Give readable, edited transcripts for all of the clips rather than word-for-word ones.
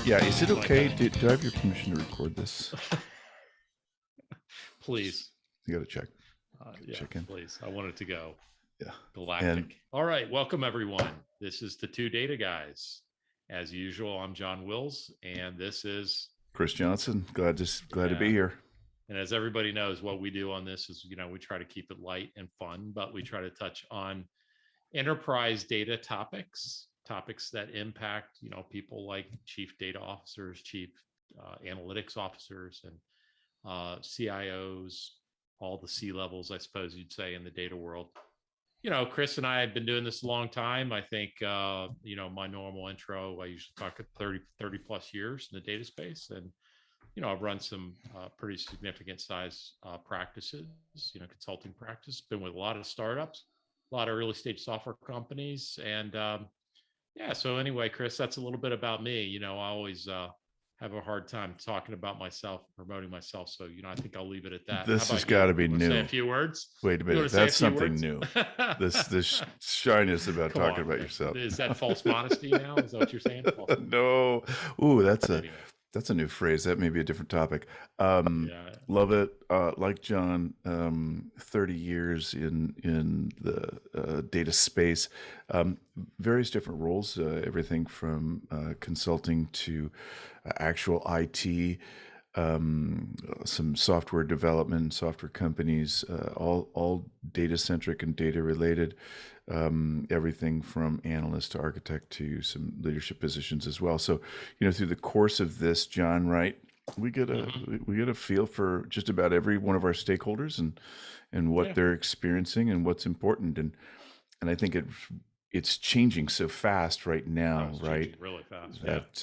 Yeah, is it okay? Do I have your permission to record this? Please. You got to check. Yeah, Check in. please. I want it to go Yeah. galactic. All right. Welcome, everyone. This is the Two Data Guys. As usual, I'm John Wills, and this is Chris Johnson. Glad to be here. And as everybody knows, what we do on this is, we try to keep it light and fun, but we try to touch on enterprise data topics that impact, people like chief data officers, chief analytics officers, and CIOs, all the C levels, I suppose you'd say, in the data world. Chris and I have been doing this a long time. I think, my normal intro, I usually talk at 30 plus years in the data space. And, I've run some pretty significant size practices, consulting practice, been with a lot of startups, a lot of early stage software companies. And so anyway, Chris, that's a little bit about me. I always have a hard time talking about myself, promoting myself. So, I think I'll leave it at that. This has got to be new. Say a few words. Wait a minute. That's something new. This shyness about talking about yourself. Is that false modesty now? Is that what you're saying? No. Ooh, that's a new phrase. That may be a different topic. Love it. Like John, 30 years in the data space, various different roles, everything from consulting to actual IT, some software development, software companies, all data centric and data related. Everything from analyst to architect to some leadership positions as well. So, through the course of this, John, right, we get a feel for just about every one of our stakeholders and what they're experiencing and what's important. And I think it's changing so fast right now, right? Really fast. That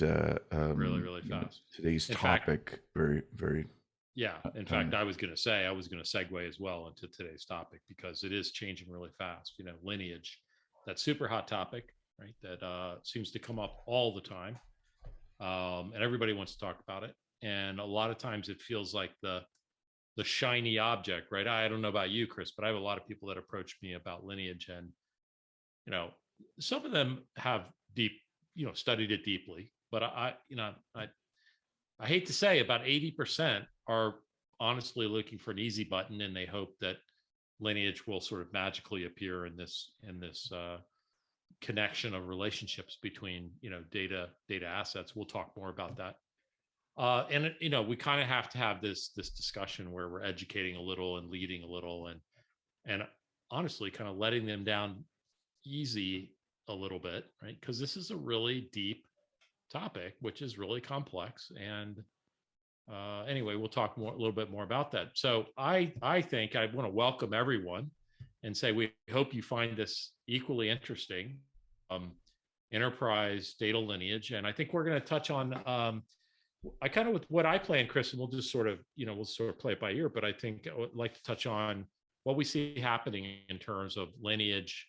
really fast. Today's topic, very, very. Yeah. In fact, I was going to segue as well into today's topic because it is changing really fast. Lineage, that super hot topic, right? That seems to come up all the time. And everybody wants to talk about it. And a lot of times it feels like the shiny object, right? I don't know about you, Chris, but I have a lot of people that approach me about Lineage, and, some of them have studied it deeply, but I hate to say about 80% are honestly looking for an easy button, and they hope that Lineage will sort of magically appear in this connection of relationships between, data assets. We'll talk more about that. And we kind of have to have this discussion where we're educating a little and leading a little and honestly kind of letting them down easy a little bit, right? Because this is a really deep topic, which is really complex. And anyway, we'll talk a little bit more about that. So I think I want to welcome everyone and say we hope you find this equally interesting, enterprise data lineage. And I think we're going to touch on I kind of with what I plan, Chris, and we'll just sort of play it by ear. But I think I would like to touch on what we see happening in terms of lineage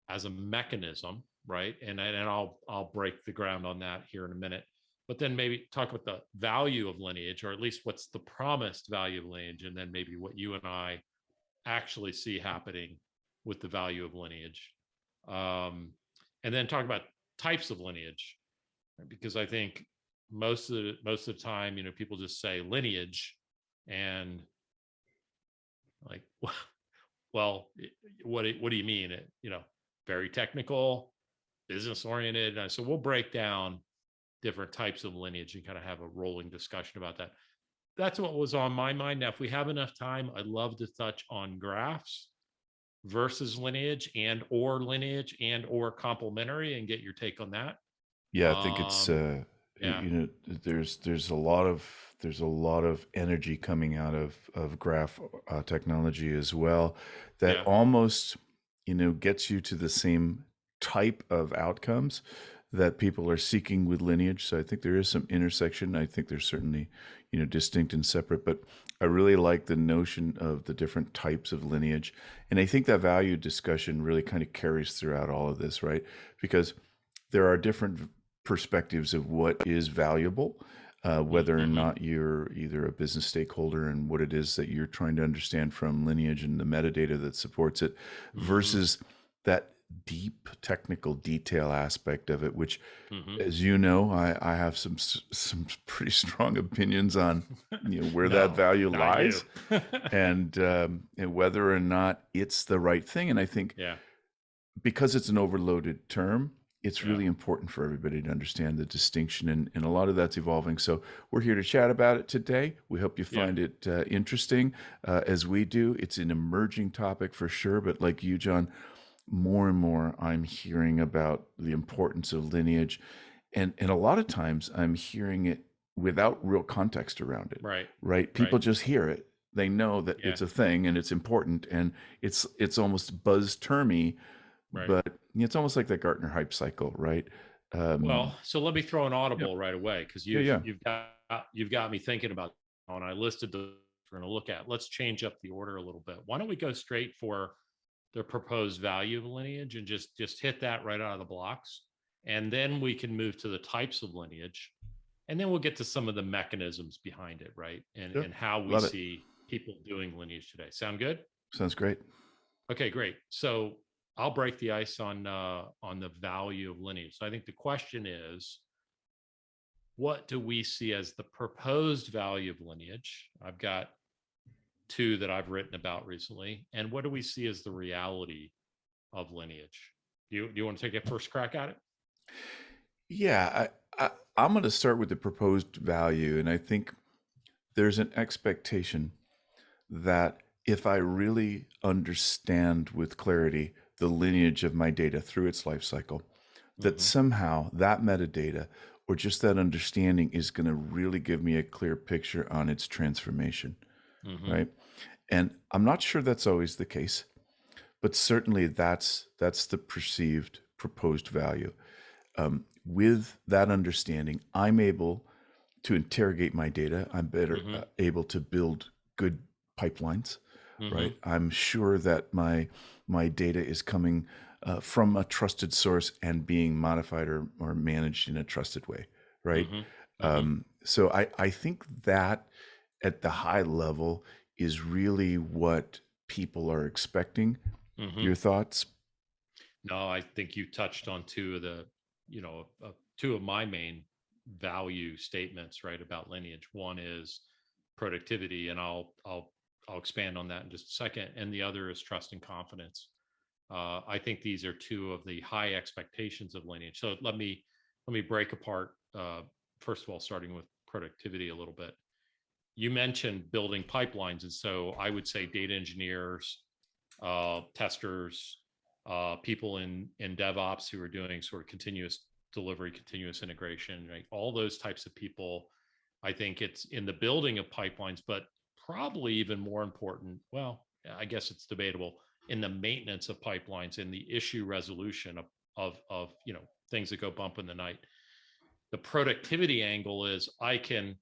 as a mechanism, right? And I'll break the ground on that here in a minute. But then maybe talk about the value of lineage, or at least what's the promised value of lineage, and then maybe what you and I actually see happening with the value of lineage. And then talk about types of lineage, right? Because I think most of the time, people just say lineage and like, well, what do you mean? Very technical, business oriented. So we'll break down different types of lineage and kind of have a rolling discussion about that. That's what was on my mind. Now, if we have enough time, I'd love to touch on graphs versus lineage and or complementary and get your take on that. Yeah, I think it's there's a lot of energy coming out of graph technology as well that almost gets you to the same type of outcomes that people are seeking with lineage. So I think there is some intersection. I think there's certainly distinct and separate, but I really like the notion of the different types of lineage, and I think that value discussion really kind of carries throughout all of this, right? Because there are different perspectives of what is valuable, whether or not you're either a business stakeholder and what it is that you're trying to understand from Lineage and the metadata that supports it, versus that deep technical detail aspect of it, which, Hmm. as you know, I have some pretty strong opinions on, where that No, value not you. lies, and whether or not it's the right thing. And I think Yeah, because it's an overloaded term, it's yeah, really important for everybody to understand the distinction, and a lot of that's evolving. So we're here to chat about it today. We hope you yeah. find it interesting as we do. It's an emerging topic for sure, but like you, John, more and more I'm hearing about the importance of lineage, and a lot of times I'm hearing it without real context around it. Right, Right? right. People just hear it. They know that Yeah, it's a thing and it's important, and it's almost buzz termy, right. but it's almost like the Gartner hype cycle, right? Well, Um, so let me throw an yeah, audible right away because yeah, yeah. you've got me thinking about, and I listed the we're going to look at. Let's change up the order a little bit. Why don't we go straight for the proposed value of lineage and just hit that right out of the blocks, and then we can move to the types of lineage, and then we'll get to some of the mechanisms behind it, right? Sure. And how we Love it. see people doing lineage today. Sound good? Sounds great. Okay, great. So I'll break the ice on the value of lineage. So I think the question is, what do we see as the proposed value of lineage? I've got two that I've written about recently. And what do we see as the reality of lineage? Do you want to take a first crack at it? Yeah, I'm going to start with the proposed value, and I think there's an expectation that if I really understand with clarity the lineage of my data through its life cycle, that Mm-hmm. somehow that metadata or just that understanding is going to really give me a clear picture on its transformation, Mm-hmm. right? And I'm not sure that's always the case, but certainly that's the perceived proposed value. With that understanding, I'm able to interrogate my data. I'm better Mm-hmm. able to build good pipelines, Mm-hmm. right? I'm sure that my data is coming from a trusted source and being modified or managed in a trusted way, right? Mm-hmm. Mm-hmm. So I think that at the high level is really what people are expecting. Mm-hmm. Your thoughts? No, I think you touched on two of the, two of my main value statements, right, about lineage. One is productivity, and I'll expand on that in just a second. And the other is trust and confidence. I think these are two of the high expectations of lineage. So let me break apart. First of all, starting with productivity a little bit. You mentioned building pipelines, and so I would say data engineers, testers, people in DevOps who are doing sort of continuous delivery, continuous integration, right? All those types of people. I think it's in the building of pipelines, but probably even more important. Well, I guess it's debatable in the maintenance of pipelines, in the issue resolution of things that go bump in the night. The productivity angle is I can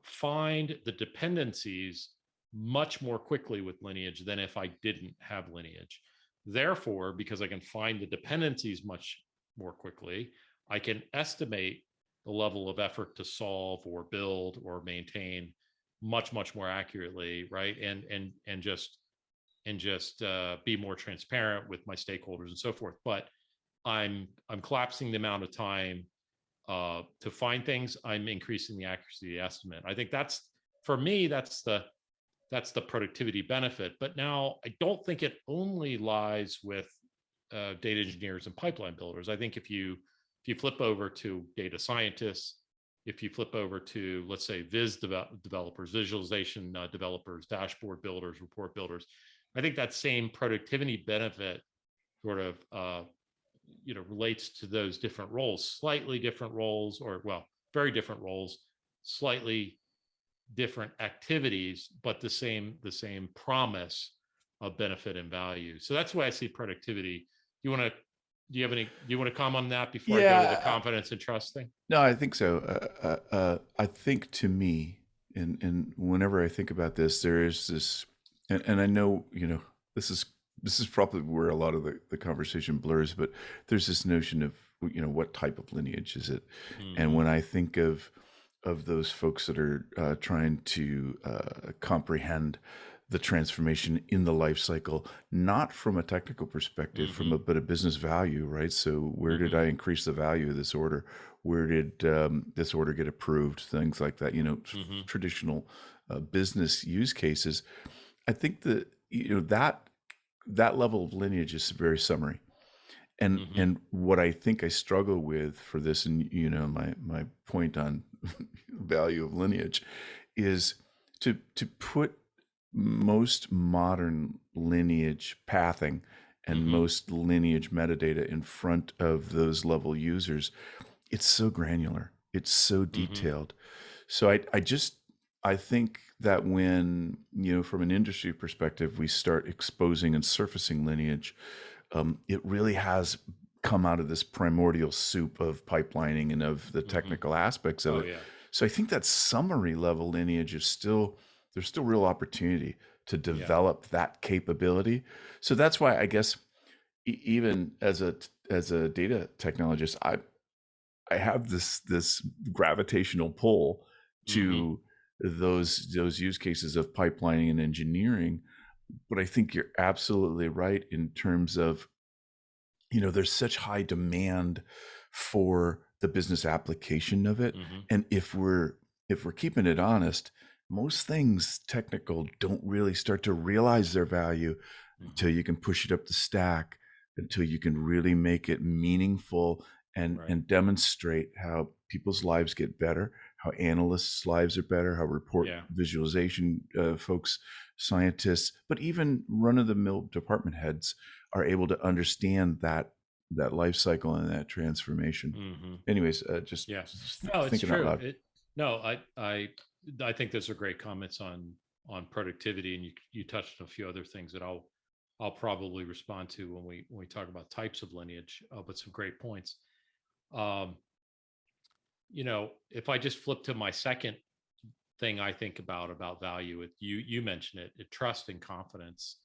find the dependencies much more quickly with lineage than if I didn't have lineage. Therefore, because I can find the dependencies much more quickly, I can estimate the level of effort to solve or build or maintain much more accurately, right? And just be more transparent with my stakeholders and so forth. But I'm collapsing the amount of time to find things. I'm increasing the accuracy of the estimate. I think that's, for me, that's the productivity benefit. But now I don't think it only lies with data engineers and pipeline builders. I think if you flip over to data scientists, if you flip over to, let's say, developers, visualization developers, dashboard builders, report builders, I think that same productivity benefit sort of relates to those different roles, slightly different roles, or well, very different roles, slightly different activities, but the same promise of benefit and value. So that's why I see productivity. Do you want to comment on that before I go to the Yeah, confidence and trust thing? no, I think so. I think to me, and whenever I think about this, there is this, and I know, this is this is probably where a lot of the conversation blurs, but there's this notion of, what type of lineage is it? And Mm-hmm. when I think of those folks that are trying to comprehend the transformation in the life cycle, not from a technical perspective, but a business value, right? So where did I increase the value of this order? Where did this order get approved? Things like that, traditional business use cases. I think that that level of lineage is very summary. And what I think I struggle with for this, and my point on value of lineage, is to put most modern lineage pathing and most lineage metadata in front of those level users. It's so granular. It's so detailed. So I think that when, from an industry perspective, we start exposing and surfacing lineage, it really has come out of this primordial soup of pipelining and of the technical aspects of it. Yeah. So I think that summary level lineage there's still real opportunity to develop that capability. So that's why I guess even as a data technologist, I have this gravitational pull to those use cases of pipelining and engineering. But I think you're absolutely right in terms of, there's such high demand for the business application of it. And if we're keeping it honest, most things technical don't really start to realize their value until you can push it up the stack, until you can really make it meaningful and demonstrate how people's lives get better, how analysts' lives are better, how report visualization folks, scientists, but even run-of-the-mill department heads are able to understand that life cycle and that transformation. Anyways, just no, it's thinking out true. loud. I think those are great comments on productivity, and you touched on a few other things that I'll probably respond to when we talk about types of lineage. But some great points. If I just flip to my second thing I think about value, you mentioned it, trust and confidence.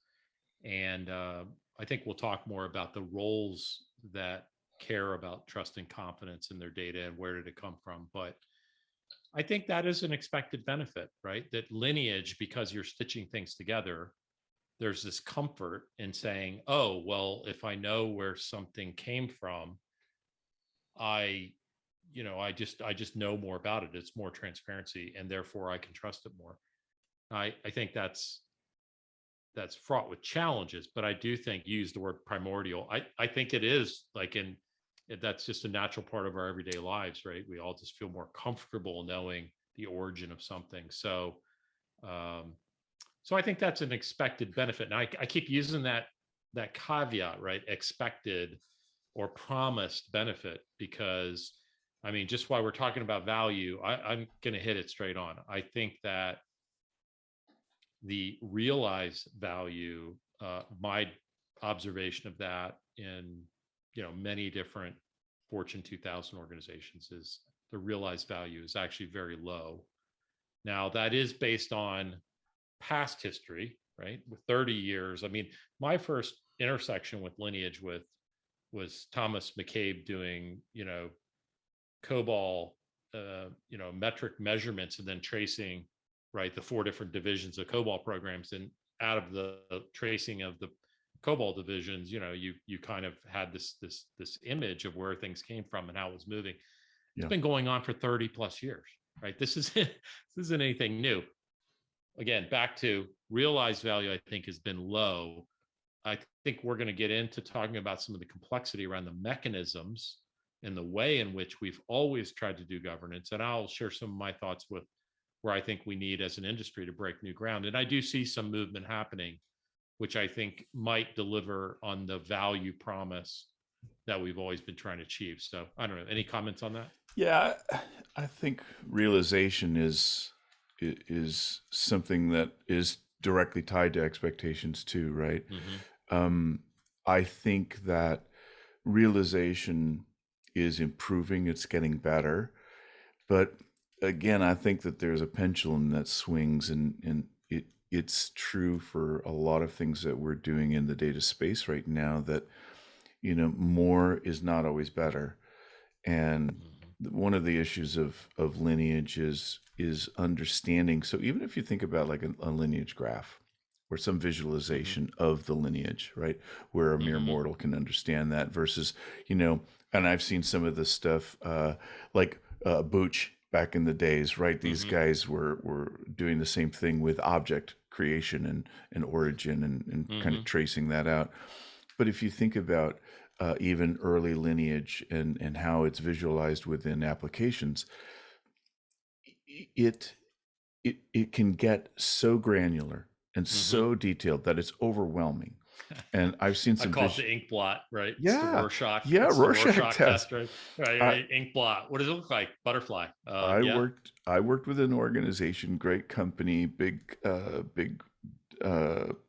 And I think we'll talk more about the roles that care about trust and confidence in their data and where did it come from. But I think that is an expected benefit, right? That lineage, because you're stitching things together, there's this comfort in saying, oh, well, if I know where something came from, I just know more about it. It's more transparency, and therefore I can trust it more. I think that's fraught with challenges, but I do think use the word primordial. I think it is that's just a natural part of our everyday lives, right? We all just feel more comfortable knowing the origin of something. So I think that's an expected benefit. And I keep using that caveat, right? Expected or promised benefit, because just while we're talking about value, I'm going to hit it straight on. I think that the realized value, my observation of that in many different Fortune 2000 organizations, is the realized value is actually very low. Now, that is based on past history, right? With 30 years. My first intersection with Lineage was Thomas McCabe doing, COBOL, metric measurements, and then tracing, right, the 4 different divisions of COBOL programs. And out of the tracing of the COBOL divisions, you kind of had this image of where things came from and how it was moving. It's been going on for 30 plus years, right? This isn't anything new. Again, back to realized value, I think has been low. I think we're going to get into talking about some of the complexity around the mechanisms and the way in which we've always tried to do governance. And I'll share some of my thoughts with where I think we need as an industry to break new ground. And I do see some movement happening, which I think might deliver on the value promise that we've always been trying to achieve. So I don't know, any comments on that? Yeah, I think realization is something that is directly tied to expectations too, right? I think that realization is improving, it's getting better. But again, I think that there's a pendulum that swings, and it's true for a lot of things that we're doing in the data space right now, that more is not always better. And one of the issues of lineage is understanding. So even if you think about like a lineage graph, or some visualization of the lineage, right? Where a mere mortal can understand that versus, and I've seen some of this stuff, like Booch back in the days, right? These guys were doing the same thing with object creation and origin and kind of tracing that out. But if you think about even early lineage and how it's visualized within applications, it can get so granular and so detailed that it's overwhelming. And I've seen I some call it the ink blot, right? Yeah. It's the Rorschach. Yeah, It's the Rorschach test. test, right? Ink blot. What does it look like? Butterfly. I Yeah. worked with an organization, great company, big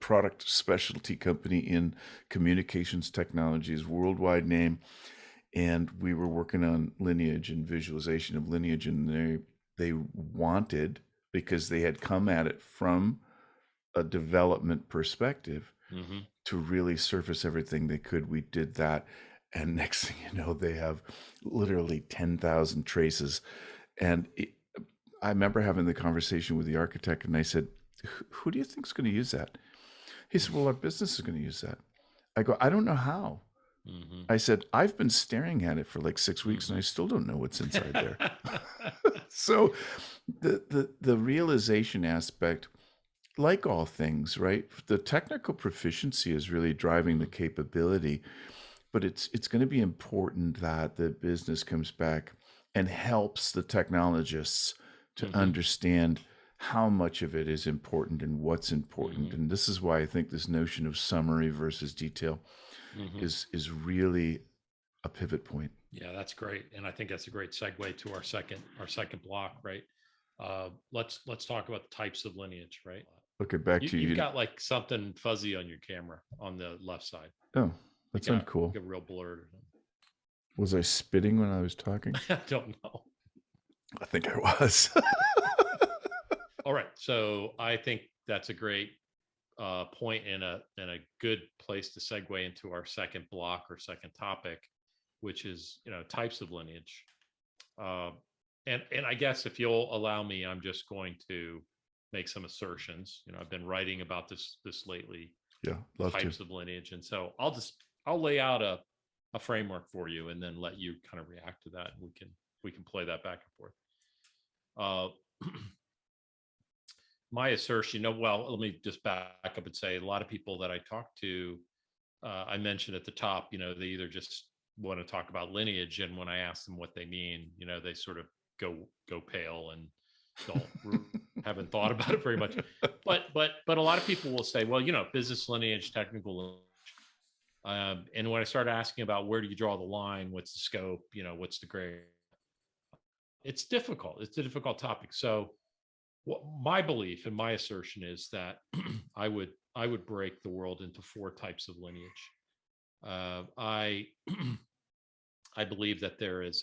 product specialty company in communications technologies, worldwide name. And we were working on lineage and visualization of lineage, and they wanted, because they had come at it from a development perspective, to really surface everything they could. We did that, and next thing you know, they have literally 10,000 traces. And I remember having the conversation with the architect, and I said, who do you think is going to use that? He said, well, our business is going to use that. I go, I don't know how. I said, I've been staring at it for like 6 weeks and I still don't know what's inside there. So the realization aspect, like all things, right? The technical proficiency is really driving the capability, but it's going to be important that the business comes back and helps the technologists to understand how much of it is important and what's important. And this is why I think this notion of summary versus detail is really a pivot point. Yeah, that's great. And I think that's a great segue to our second block, right? Let's talk about the types of lineage, right? Okay, back to you. You've got like something fuzzy on your camera on the left side. Oh, that's uncool. Get real blurred. Was I spitting when I was talking? I don't know. I think I was. All right. So I think that's a great point and a good place to segue into our second block or second topic, which is, types of lineage. And I guess if you'll allow me, I'm just going to make some assertions. I've been writing about this lately. Yeah, love types to. of lineage, and so I'll lay out a framework for you, and then let you kind of react to that. And we can play that back and forth. My assertion, well, let me just back up and say a lot of people that I talk to, I mentioned at the top, they either just want to talk about lineage, and when I ask them what they mean, they sort of go pale and don't haven't thought about it very much. But a lot of people will say, well, business lineage, technical lineage. And when I start asking about where do you draw the line, what's the scope, what's the grade, it's difficult. It's a difficult topic. So my belief and my assertion is that I would break the world into 4 types of lineage. I believe that there is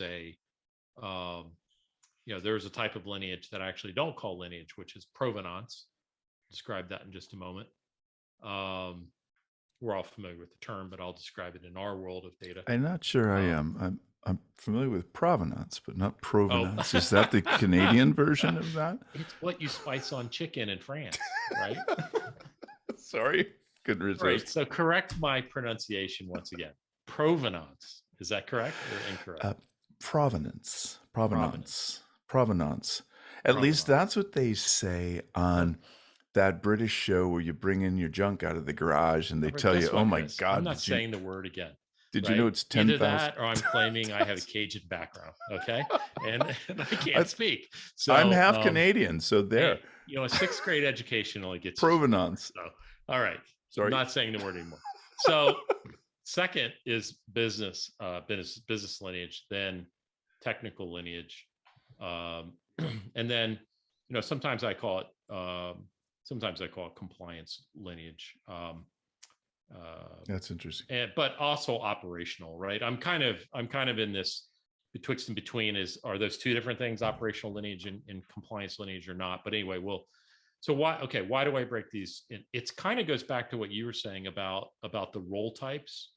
there's a type of lineage that I actually don't call lineage, which is provenance. Describe that in just a moment. We're all familiar with the term, but I'll describe it in our world of data. I'm not sure I am. I'm familiar with provenance, but not provenance. Is that the Canadian version of that? It's what you spice on chicken in France, right? Sorry. Good result. Right. So correct my pronunciation once again. Provenance. Is that correct or incorrect? Provenance. At least that's what they say on that British show where you bring in your junk out of the garage and they tell you, oh my God. I'm not saying the word again. Did you know it's 10,000? Either that or I'm claiming I have a Cajun background. Okay. And I can't speak. So I'm half Canadian. So there. Hey, a 6th grade education only gets provenance. So, all right. Sorry. I'm not saying the word anymore. So second is business lineage, then technical lineage. And then, sometimes I call it compliance lineage. That's interesting. But also operational, right? I'm kind of in this betwixt and between. Are those 2 different things, operational lineage and compliance lineage, or not? But anyway, so why do I break these? It's kind of goes back to what you were saying about the role types,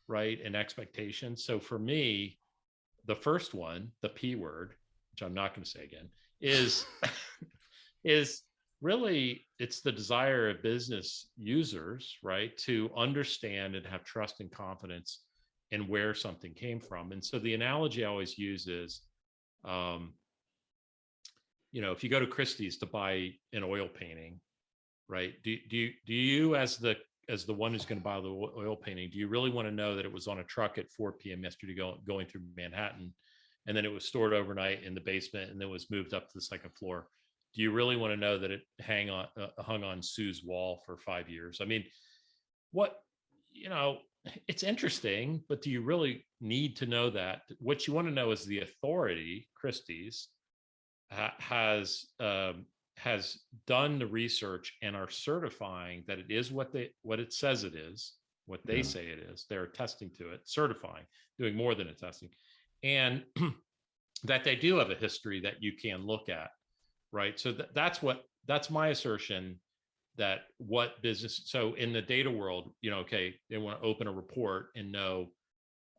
right? And expectations. So for me, the first one, the P word, which I'm not going to say again, is really it's the desire of business users, right, to understand and have trust and confidence in where something came from. And so the analogy I always use is, um, if you go to Christie's to buy an oil painting, right? Do you as the one who's going to buy the oil painting, do you really want to know that it was on a truck at 4 p.m. yesterday going through Manhattan, and then it was stored overnight in the basement and then was moved up to the second floor? Do you really want to know that it hung on Sue's wall for 5 years? I mean, what you know, it's interesting, but do you really need to know that? What you want to know is the authority, Christie's, has done the research and are certifying that it is what it says it is, what they say it is. They're attesting to it, certifying, doing more than attesting, and that they do have a history that you can look at, right? So that's my assertion, that what business, so in the data world, okay, they want to open a report and know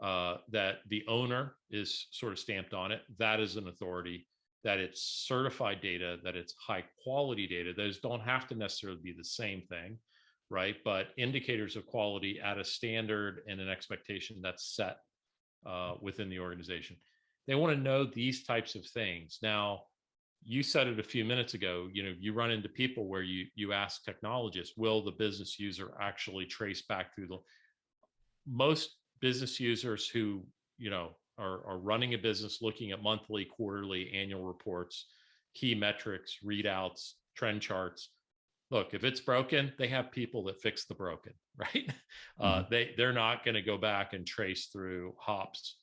that the owner is sort of stamped on it. That is an authority, that it's certified data, that it's high quality data. Those don't have to necessarily be the same thing, right? But indicators of quality at a standard and an expectation that's set within the organization. They want to know these types of things. Now, you said it a few minutes ago, you run into people where you ask technologists, will the business user actually trace back through the, most business users who, are running a business, looking at monthly, quarterly, annual reports, key metrics, readouts, trend charts. Look, if it's broken, they have people that fix the broken, right? They're not going to go back and trace through hops.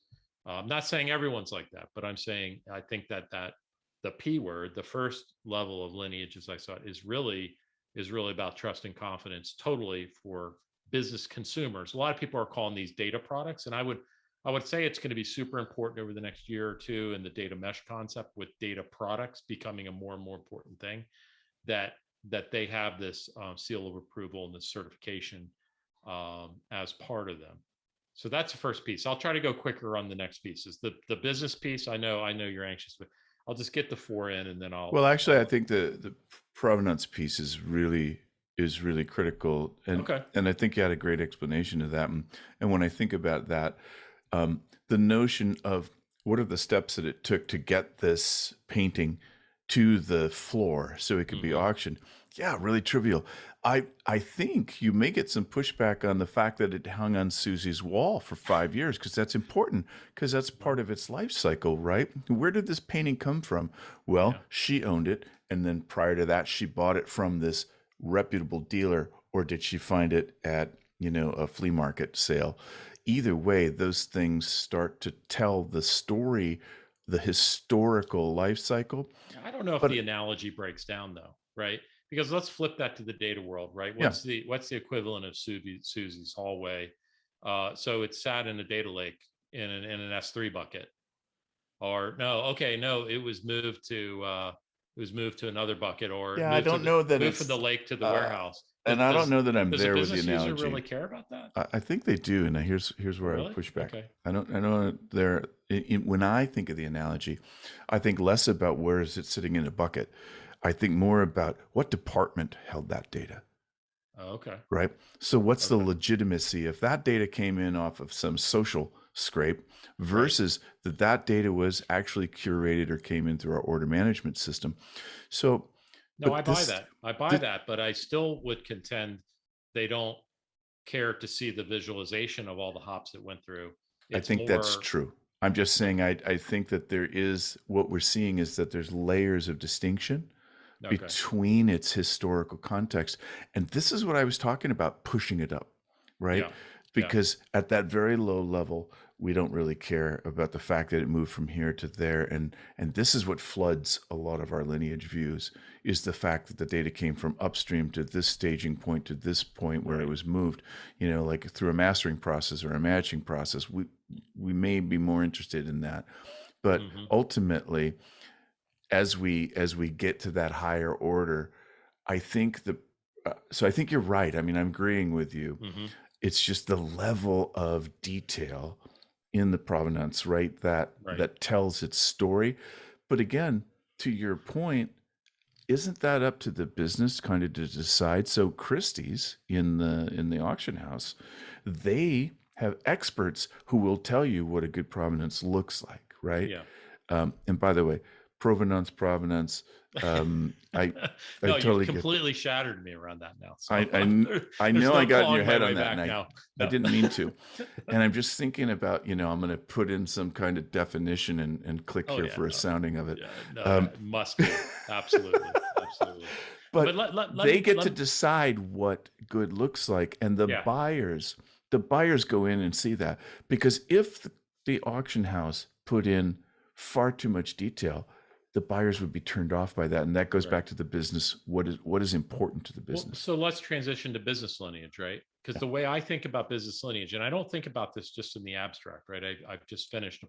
I'm not saying everyone's like that, but I'm saying I think that the P word, the first level of Lineage, as I saw it, is really about trust and confidence, totally for business consumers. A lot of people are calling these data products, and I would say it's going to be super important over the next year or two in the data mesh concept, with data products becoming a more and more important thing, that they have this seal of approval and this certification as part of them. So that's the first piece. I'll try to go quicker on the next pieces. The business piece, I know you're anxious, but I'll just get the 4 in, and then Well, actually, I think the provenance piece is really critical, and okay. And I think you had a great explanation of that. And when I think about that, the notion of what are the steps that it took to get this painting to the floor so it could be auctioned. Yeah, really trivial. I think you may get some pushback on the fact that it hung on Susie's wall for 5 years, because that's important, because that's part of its life cycle, right? Where did this painting come from? Well, she owned it, and then prior to that, she bought it from this reputable dealer, or did she find it at, a flea market sale? Either way, those things start to tell the story, the historical life cycle. I don't know if the analogy breaks down though, right? Because let's flip that to the data world, right? What's the equivalent of Susie's hallway? So it's sat in a data lake in an S3 bucket, or no? It was moved to another bucket, or I don't know that moved from the lake to the warehouse. And I don't know that I'm does there a with the business user analogy. really care about that? I think they do, and here's where I Really? push back. Okay. I know there. When I think of the analogy, I think less about where is it sitting in a bucket. I think more about what department held that data. Oh, okay. Right. So what's the legitimacy if that data came in off of some social scrape versus that data was actually curated or came in through our order management system? So no, I buy that, but I still would contend they don't care to see the visualization of all the hops that went through. I think that's true. I'm just saying I think that there is, what we're seeing is that there's layers of distinction between its historical context. And this is what I was talking about, pushing it up, right? Because at that very low level, we don't really care about the fact that it moved from here to there. And this is what floods a lot of our Lineage views, is the fact that the data came from upstream to this staging point, to this point where it was moved, like through a mastering process or a matching process. We may be more interested in that. But ultimately, as we get to that higher order, I think so I think you're right. I mean, I'm agreeing with you. It's just the level of detail in the provenance, right? That tells its story. But again, to your point, isn't that up to the business kind of to decide? So Christie's in the auction house, they have experts who will tell you what a good provenance looks like, right? Yeah. And by the way, provenance. I No, you've totally get that. completely shattered me around that now. So I there's know I no got in your clawing my head way on that, and back now. I No. didn't mean to. And I'm just thinking about, I'm going to put in some kind of definition and click Oh here yeah, for a no, sounding of it. yeah, no, Um, must do. Absolutely, absolutely. But but let they me get to decide what good looks like, and yeah, the buyers go in and see that, because if the auction house put in far too much detail, the buyers would be turned off by that, and that goes right. back to the business. What is important to the Well, business? so let's transition to business lineage, right? Because Yeah. the way I think about business lineage, and I don't think about this just in the abstract, right? I've just finished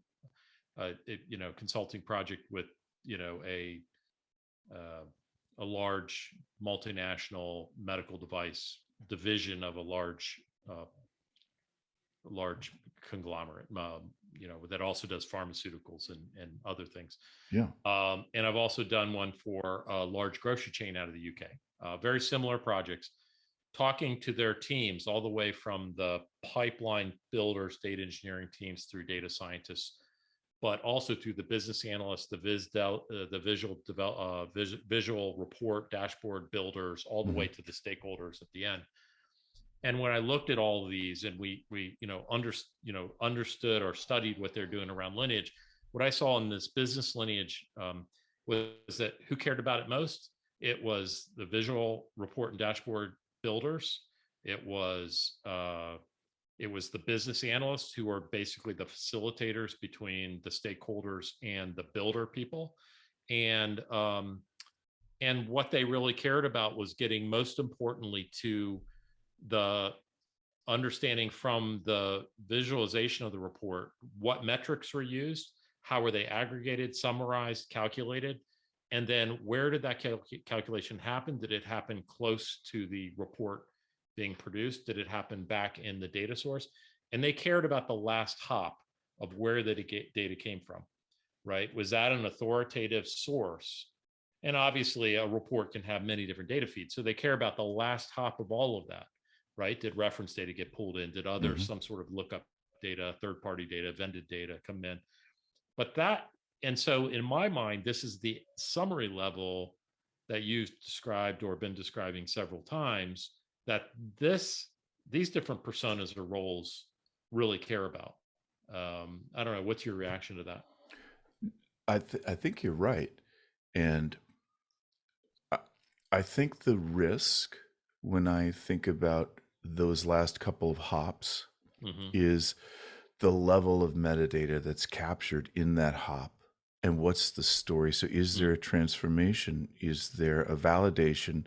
consulting project with a uh, a large multinational medical device division of a large conglomerate, that also does pharmaceuticals and other things. Yeah. And I've also done one for a large grocery chain out of the UK. Very similar projects, talking to their teams all the way from the pipeline builders, data engineering teams, through data scientists, but also through the business analysts, the visual report dashboard builders, all the way Mhm. to the stakeholders at the end. And when I looked at all of these, and we understood or studied what they're doing around Lineage, what I saw in this business Lineage was that who cared about it most? It was the visual report and dashboard builders. It was the business analysts, who are basically the facilitators between the stakeholders and the builder people. And what they really cared about was getting, most importantly, to the understanding from the visualization of the report what metrics were used, how were they aggregated, summarized, calculated, and then where did that calculation happen? Did it happen close to the report being produced? Did it happen back in the data source? And they cared about the last hop of where the data came from, right? Was that an authoritative source? And obviously a report can have many different data feeds, so they care about the last hop of all of that, right? Did reference data get pulled in? Did others, Mhm. some sort of lookup data, third-party data, vendor data come in? But that, and so in my mind, this is the summary level that you've described or been describing several times, that these different personas or roles really care about. I don't know. What's your reaction to that? I think you're right, and I, I think the risk when I think about those last couple of hops Mm-hmm. is the level of metadata that's captured in that hop, and what's the story. So is there a transformation? Is there a validation?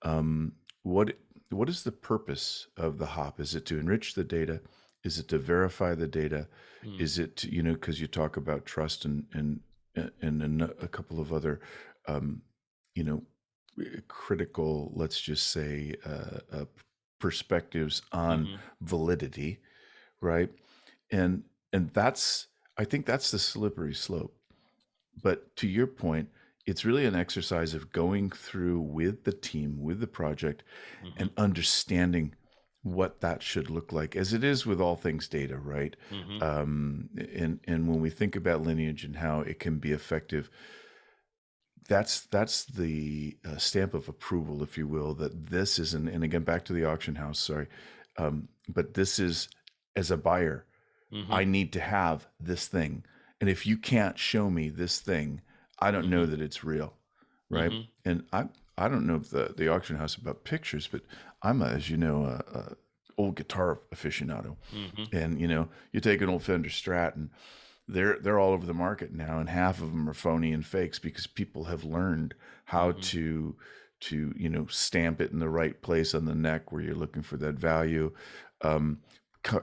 um, what what is the purpose of the hop? Is it to enrich the data? Is it to verify the data? Mm-hmm. Is it to, because you talk about trust and a couple of other um, you know critical, let's just say, perspectives on Mm-hmm. validity, right? And that's, I think that's the slippery slope. But to your point, it's really an exercise of going through with the team, with the project, Mm-hmm. and understanding what that should look like, as it is with all things data, right? Mm-hmm. And when we think about Lineage and how it can be effective, that's the stamp of approval, if you will, that this is, and again, back to the auction house, sorry, but this is, as a buyer, Mm-hmm. I need to have this thing. And if you can't show me this thing, I don't know Mm-hmm. that it's real, right? Mm-hmm. And I don't know if the auction house about pictures, but I'm, as you know, a old guitar aficionado. Mm-hmm. And you take an old Fender Strat, and they're all over the market now, and half of them are phony and fakes, because people have learned how Mm-hmm. to stamp it in the right place on the neck where you're looking for that value.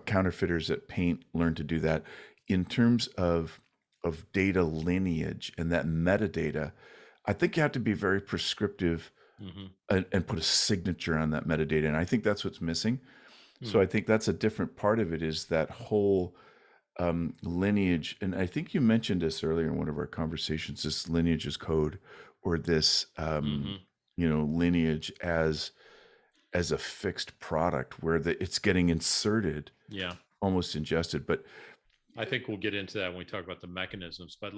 Counterfeiters that paint learn to do that. In terms of data lineage and that metadata, I think you have to be very prescriptive, Mm-hmm. and put a signature on that metadata, and I think that's what's missing. So Mm-hmm. I think that's a different part of it, is that whole Lineage, and I think you mentioned this earlier in one of our conversations, this lineage as code, or this, Mm-hmm. lineage as a fixed product where it's getting inserted, Yeah. almost ingested. But I think we'll get into that when we talk about the mechanisms, but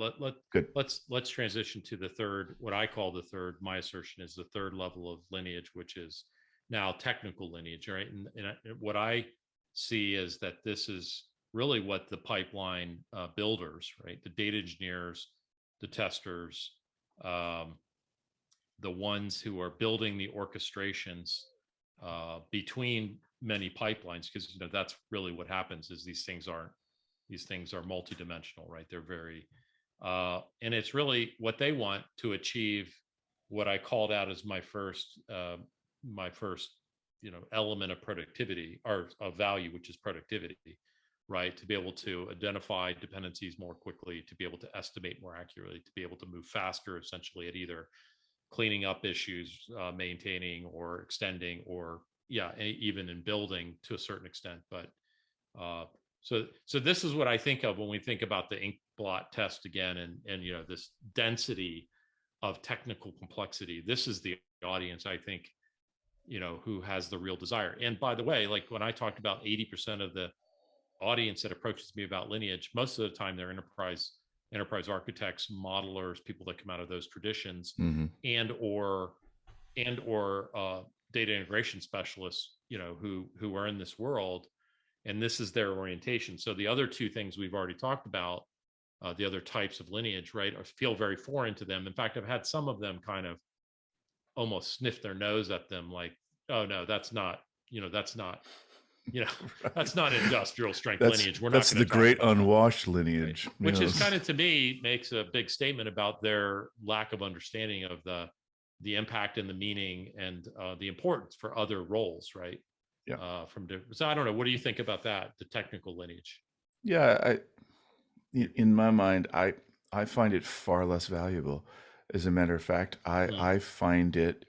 good. let's transition to the third, what I call the third, my assertion is the third level of lineage, which is now technical lineage, right? And what I see is that this is really what the pipeline builders, right? The data engineers, the testers, um, the ones who are building the orchestrations between many pipelines, because that's really what happens is these things are multidimensional, right? They're very and it's really what they want to achieve, what I called out as my first element of productivity or of value, which is productivity, right? To be able to identify dependencies more quickly, to be able to estimate more accurately, to be able to move faster, essentially, at either cleaning up issues, maintaining or extending, or even in building to a certain extent. But so this is what I think of when we think about the ink blot test again, and this density of technical complexity. This is the audience, I think, who has the real desire. And by the way, like when I talked about 80% of the audience that approaches me about Lineage, most of the time they're enterprise architects, modelers, people that come out of those traditions, Mm-hmm. and or data integration specialists, who are in this world, and this is their orientation. So the other two things we've already talked about, the other types of lineage, right, feel very foreign to them. In fact, I've had some of them kind of almost sniff their nose at them, like, oh no, that's not, that's not, Right. that's not industrial strength That's lineage. We're not that's going the to talk great about that. unwashed Right. lineage. Which is Yes. kind of, to me, makes a big statement about their lack of understanding of the impact and the meaning and the importance for other roles, right? Yeah. From different. So I don't know. What do you think about that? The technical lineage. Yeah. In my mind, I find it far less valuable. As a matter of fact, Mm, I find it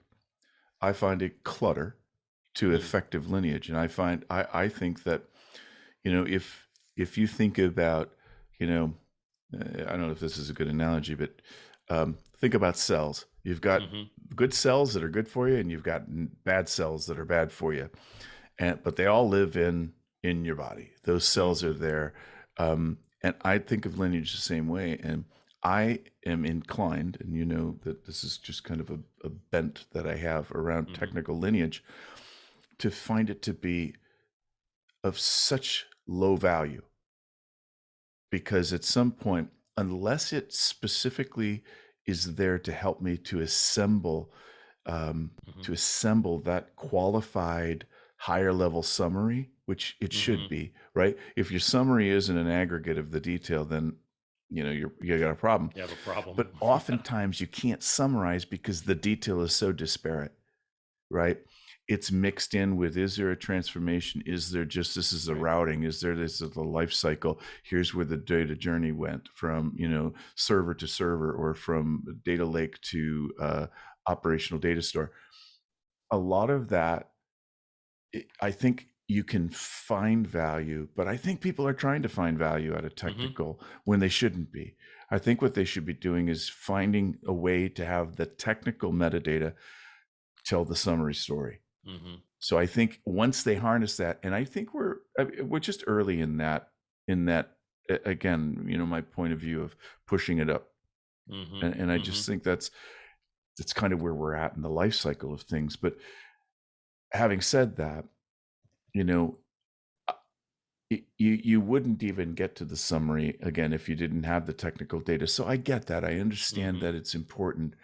clutter to mm, effective lineage, and I think that, if you think about, I don't know if this is a good analogy, but think about cells. You've got mm-hmm, good cells that are good for you, and you've got bad cells that are bad for you, but they all live in your body. Those cells are mm-hmm, there, and I think of lineage the same way. And I am inclined, and you know that this is just kind of a bent that I have around mm-hmm, technical lineage, to find it to be of such low value, because at some point, unless it specifically is there to help me mm-hmm, to assemble that qualified higher level summary, which it mm-hmm. should be, right? If your summary isn't an aggregate of the detail, then you got a problem. You have a problem. But oftentimes you can't summarize because the detail is so disparate, right? It's mixed in with, is there a transformation? Is there just, this is the Right. routing? Is there, this is the life cycle? Here's where the data journey went from, server to server, or from data lake to operational data store. A lot of that, I think you can find value, but I think people are trying to find value out of Mm-hmm, technical when they shouldn't be. I think what they should be doing is finding a way to have the technical metadata tell the summary story. mm-hmm, So I think once they harness that, and I think we're just early in that again, my point of view of pushing it up, mm-hmm, and I mm-hmm, just think that's kind of where we're at in the life cycle of things. But having said that, you know, you wouldn't even get to the summary again if you didn't have the technical data. So I get that. I understand mm-hmm. that it's important.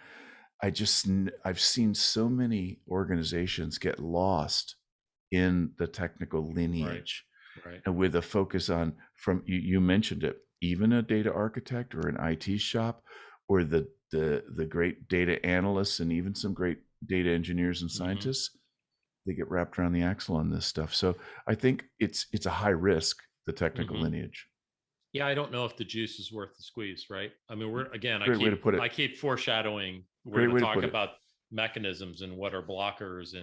I've seen so many organizations get lost in the technical Right. lineage, Right. and with a focus on, from you mentioned it, even a data architect or an IT shop, or the great data analysts, and even some great data engineers and Mm-hmm. scientists, they get wrapped around the axle on this stuff. So I think it's a high risk, the technical Mm-hmm. lineage. Yeah, I don't know if the juice is worth the squeeze, right? I mean, we're again, Great way to put it. I keep foreshadowing. We're Great going to way to talk put it. about mechanisms and what are blockers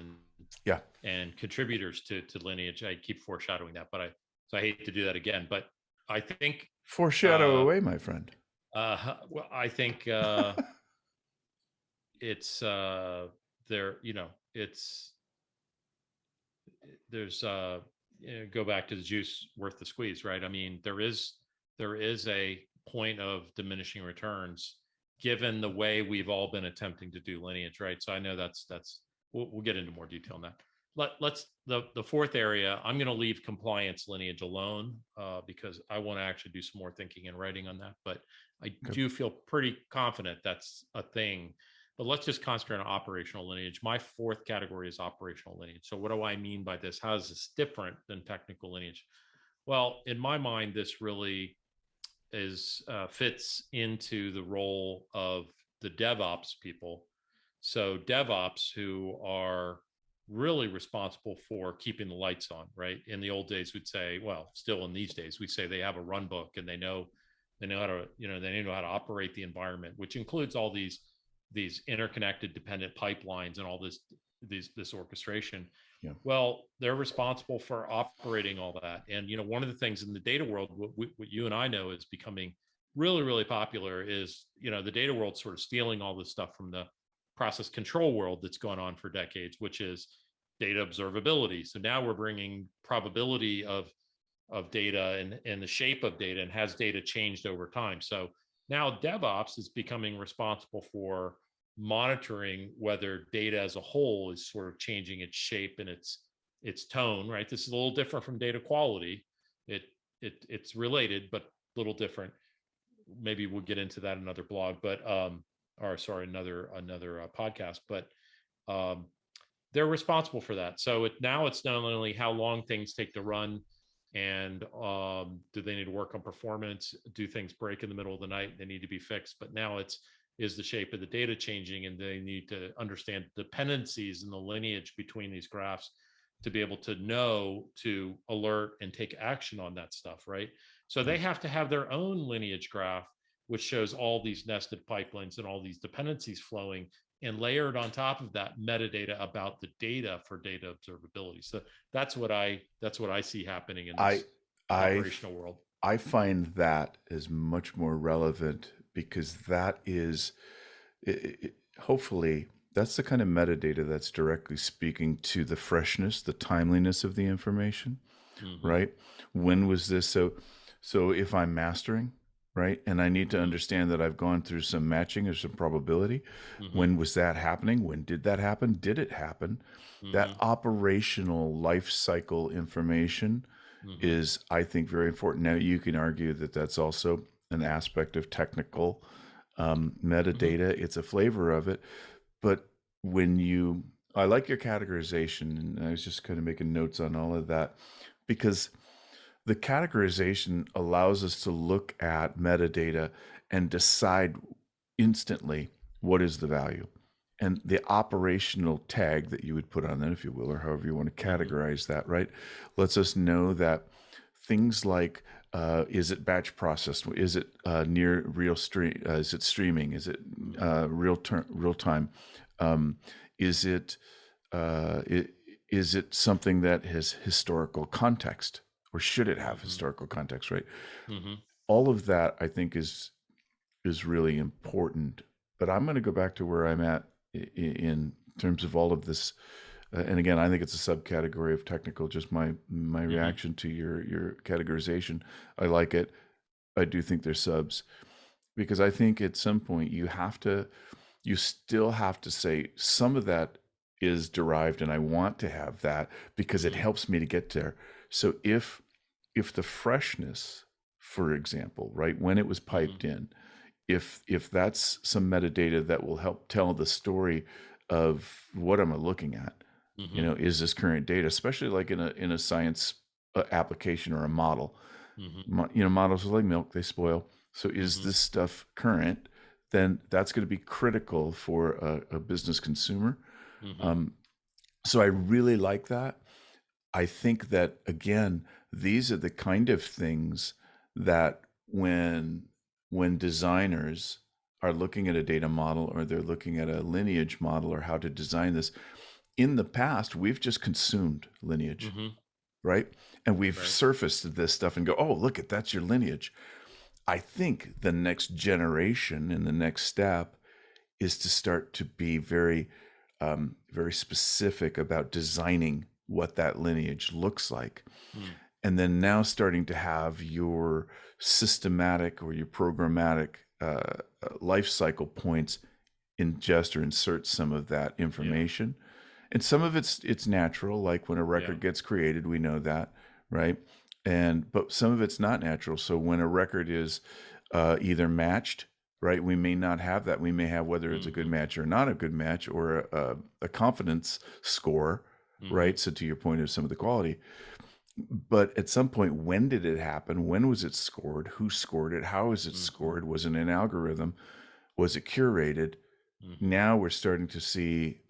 Yeah. and contributors to lineage. I keep foreshadowing that, but so I hate to do that again. But I think Foreshadow away, my friend. well, I think it's there. You know, it's there's go back to the juice worth the squeeze, right? I mean, there is a point of diminishing returns given the way we've all been attempting to do lineage, right? So I know that's we'll get into more detail on that. Let's the fourth area. I'm going to leave compliance lineage alone because I want to actually do some more thinking and writing on that. But I do feel pretty confident that's a thing. But let's just concentrate on operational lineage. My fourth category is operational lineage. So what do I mean by this? How is this different than technical lineage? Well, in my mind, this really is fits into the role of the DevOps people. So DevOps who are really responsible for keeping the lights on, right? In the old days, we'd say, well, still in these days, we say they have a run book and they know how to, they know how to operate the environment, which includes all these interconnected dependent pipelines and all this orchestration. Yeah. Well, they're responsible for operating all that. And one of the things in the data world, what you and I know is becoming really, really popular is, the data world sort of stealing all this stuff from the process control world that's gone on for decades, which is data observability. So now we're bringing probability of data and the shape of data, and has data changed over time. So now DevOps is becoming responsible for monitoring whether data as a whole is sort of changing its shape and its tone, right? This is a little different from data quality. It's related, but a little different. Maybe we'll get into that in another blog, but another podcast. But they're responsible for that. So now it's not only how long things take to run, and do they need to work on performance? Do things break in the middle of the night? They need to be fixed. But now is the shape of the data changing, and they need to understand dependencies in the lineage between these graphs to be able to know to alert and take action on that stuff, right? So they have to have their own lineage graph, which shows all these nested pipelines and all these dependencies flowing, and layered on top of that metadata about the data for data observability. So that's what I see happening in this operational world. I find that is much more relevant because that is hopefully that's the kind of metadata that's directly speaking to the freshness, the timeliness of the information, right? When was this? So if I'm mastering, right, and I need to understand that I've gone through some matching or some probability, when was that happening? When did that happen? Did it happen? That operational life cycle information is, I think, very important. Now, you can argue that that's also an aspect of technical metadata. It's a flavor of it. But I like your categorization, and I was just kind of making notes on all of that, because the categorization allows us to look at metadata and decide instantly what is the value. And the operational tag that you would put on that, if you will, or however you want to categorize that, right, lets us know that things like, is it batch processed? Is it near real stream? Is it streaming? Is it real time? Is it something that has historical context, or should it have historical context, right? All of that, I think, is really important. But I'm going to go back to where I'm at in terms of all of this. And again, I think it's a subcategory of technical. Just my reaction to your categorization. I like it. I do think there's subs, because I think at some point you still have to say some of that is derived, and I want to have that because it helps me to get there. So if the freshness, for example, right, when it was piped in, if that's some metadata that will help tell the story of what am I looking at, is this current data, especially like in a science application or a model. Models are like milk, they spoil. So is this stuff current? Then that's going to be critical for a business consumer. So I really like that. I think that, again, these are the kind of things that when designers are looking at a data model, or they're looking at a lineage model, or how to design this, in the past, we've just consumed lineage, right? And we've surfaced this stuff and go, oh, look at that's your lineage. I think the next generation and the next step is to start to be very, very specific about designing what that lineage looks like. And then now starting to have your systematic or your programmatic life cycle points ingest or insert some of that information. And some of it's natural, like when a record gets created, we know that, right? But some of it's not natural. So when a record is either matched, right, we may not have that. We may have whether it's a good match or not a good match, or a confidence score, right? So to your point of some of the quality. But at some point, when did it happen? When was it scored? Who scored it? How is it scored? Was it an algorithm? Was it curated? Now we're starting to see.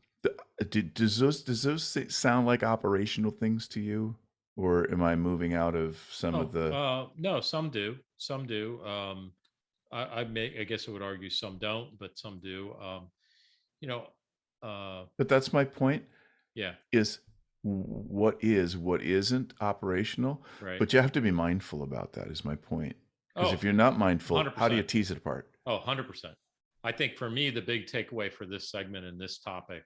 Does those sound like operational things to you, or am I moving out of some of the? No, some do. Some do. I guess I would argue some don't, but some do. You know. But that's my point. Yeah. Is what isn't operational, right. But you have to be mindful about that. Is my point. Because if you're not mindful, 100%. how do you tease it apart? Oh, 100%. I think for me, the big takeaway for this segment and this topic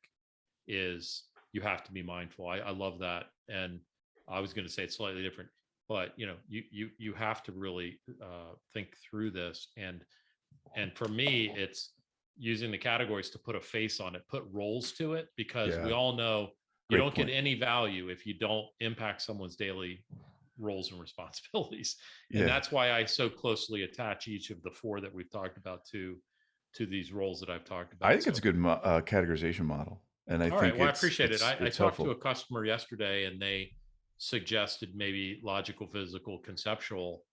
is you have to be mindful. I love that. And I was going to say it's slightly different, but you have to really think through this. And for me, it's using the categories to put a face on it, put roles to it, because we all know you don't get any value if you don't impact someone's daily roles and responsibilities. And that's why I so closely attach each of the four that we've talked about to these roles that I've talked about. I think it's a good categorization model. And I think I appreciate it. I talked helpful. to a customer yesterday and they suggested maybe logical, physical, conceptual,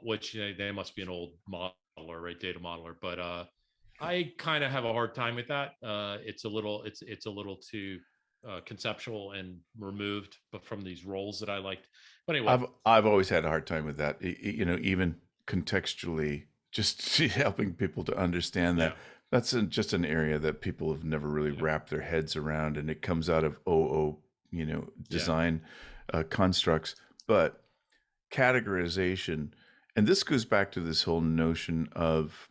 which they must be an old modeler, right? Data modeler. But I kind of have a hard time with that. It's a little too conceptual and removed, but from these roles that I liked. But anyway, I've always had a hard time with that. Even contextually, just helping people to understand that that's just an area that people have never really wrapped their heads around, and it comes out of design constructs. But categorization, and this goes back to this whole notion of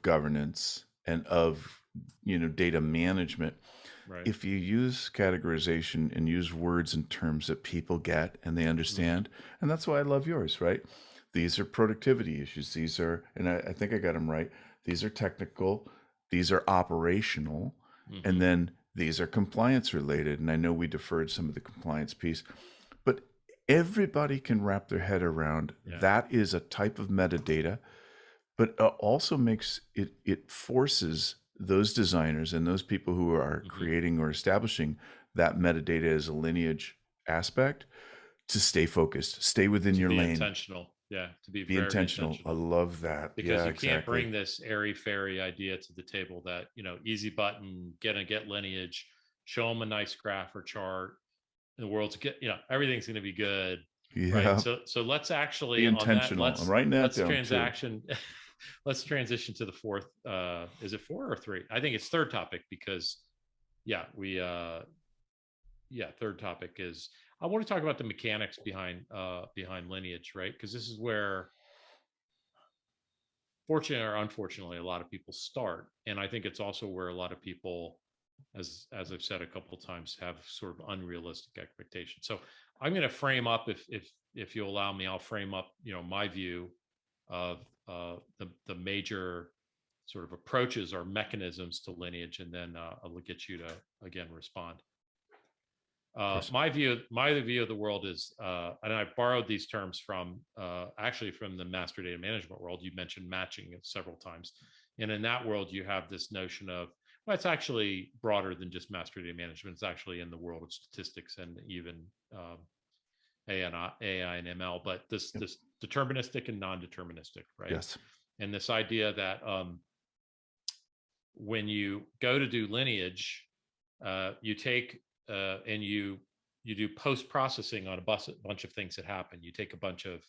governance and of data management. Right. If you use categorization and use words and terms that people get and they understand, and that's why I love yours, right? These are productivity issues. These are, and I think I got them right. These are technical. These are operational. And then these are compliance related. And I know we deferred some of the compliance piece, but everybody can wrap their head around that is a type of metadata, but also makes it forces those designers and those people who are creating or establishing that metadata as a lineage aspect to stay focused, stay within your lane. Intentional. Yeah, to be very intentional. I love that. Because you can't bring this airy-fairy idea to the table that, easy button, get lineage, show them a nice graph or chart, and the world's get, everything's going to be good. Yeah. Right. So let's actually be intentional. On that, I'm writing that down transaction. Let's transition to the fourth. Is it 4 or 3? I think it's third topic because, third topic is I want to talk about the mechanics behind Lineage, right? Because this is where, fortunately or unfortunately, a lot of people start, and I think it's also where a lot of people, as I've said a couple of times, have sort of unrealistic expectations. So I'm going to frame up, if you allow me, I'll frame up, my view of the major sort of approaches or mechanisms to Lineage, and then I'll get you to again respond. My view of the world is, and I borrowed these terms from actually from the master data management world. You mentioned matching it several times, and in that world, you have this notion of, well, it's actually broader than just master data management. It's actually in the world of statistics and even AI and ML, but this deterministic and non-deterministic, right? Yes. And this idea that when you go to do lineage, you take and you do post-processing on a bunch of things that happen. You take a bunch of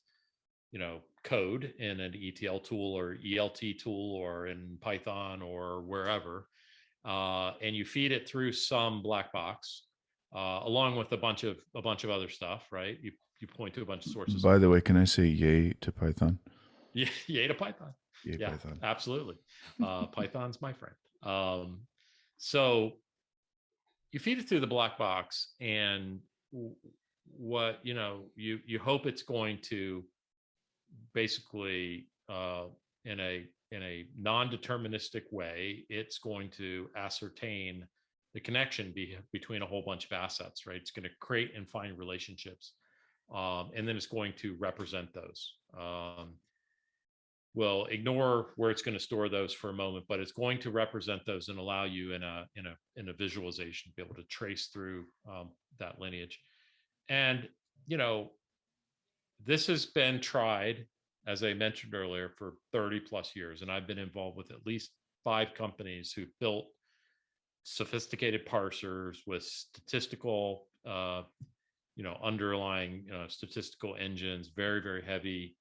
code in an ETL tool or ELT tool or in Python or wherever, and you feed it through some black box, along with a bunch of other stuff, right? You point to a bunch of sources. By the way, can I say yay to Python? Yeah, yay to Python. Yay, Yeah, Python. absolutely. Python's my friend. So you feed it through the black box, and what you hope it's going to basically in a non-deterministic way, it's going to ascertain the connection between a whole bunch of assets, right? It's going to create and find relationships, and then it's going to represent those. We'll ignore where it's going to store those for a moment, but it's going to represent those and allow you in a visualization to be able to trace through that lineage. And this has been tried, as I mentioned earlier, for 30 plus years, and I've been involved with at least 5 companies who built sophisticated parsers with statistical underlying statistical engines, very, very heavy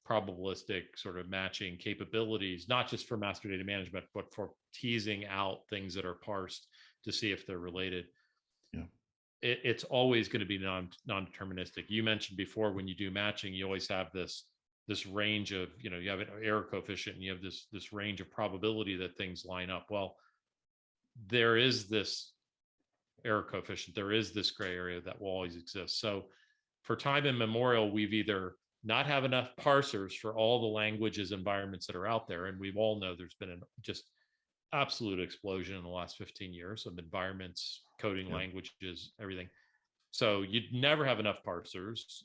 probabilistic sort of matching capabilities, not just for master data management, but for teasing out things that are parsed to see if they're related. Yeah. It's always going to be non-deterministic. You mentioned before, when you do matching, you always have this range of, you have an error coefficient, and you have this range of probability that things line up. Well, there is this error coefficient, there is this gray area that will always exist. So for time immemorial, we've either not have enough parsers for all the languages environments that are out there, and we all know there's been just absolute explosion in the last 15 years of environments, coding languages, everything. So you'd never have enough parsers.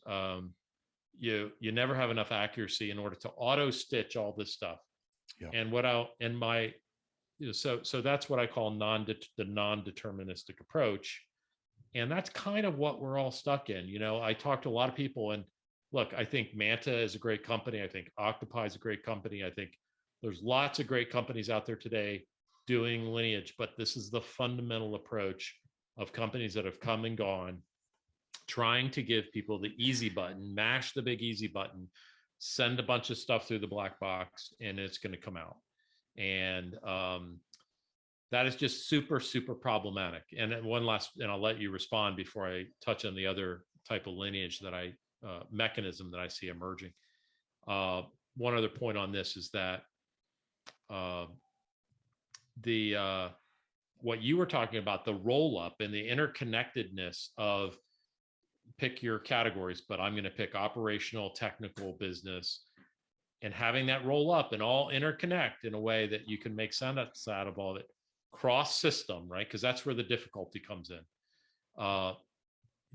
You never have enough accuracy in order to auto stitch all this stuff. Yeah. And so that's what I call the non-deterministic approach. And that's kind of what we're all stuck in. I talk to a lot of people, and look, I think Manta is a great company. I think Octopi is a great company. I think there's lots of great companies out there today doing Lineage, but this is the fundamental approach of companies that have come and gone, trying to give people the easy button, mash the big easy button, send a bunch of stuff through the black box, and it's going to come out. And that is just super, super problematic. And then and I'll let you respond before I touch on the other type of lineage mechanism that I see emerging. One other point on this is that what you were talking about, the roll up and the interconnectedness of, pick your categories, but I'm going to pick operational, technical, business, and having that roll up and all interconnect in a way that you can make sense out of all of it, cross system, right? Because that's where the difficulty comes in.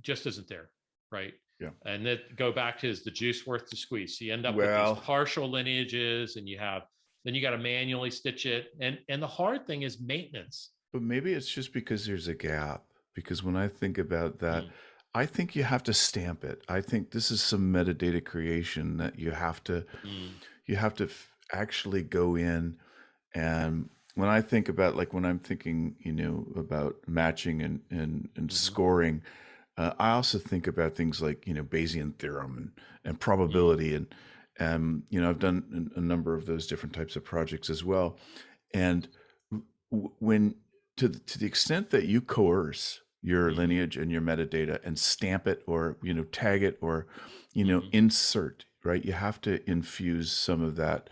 Just isn't there, right? Yeah. And then go back to, is the juice worth the squeeze? So you end up with these partial lineages, and then you got to manually stitch it. And the hard thing is maintenance. But maybe it's just because there's a gap. Because when I think about that, I think you have to stamp it. I think this is some metadata creation that you have to actually go in. And when I think about, like, when I'm thinking, about matching and scoring, I also think about things like, Bayesian theorem and probability. And I've done a number of those different types of projects as well. And when, to the extent that you coerce your lineage and your metadata and stamp it, or, tag it, or, insert, right? You have to infuse some of that.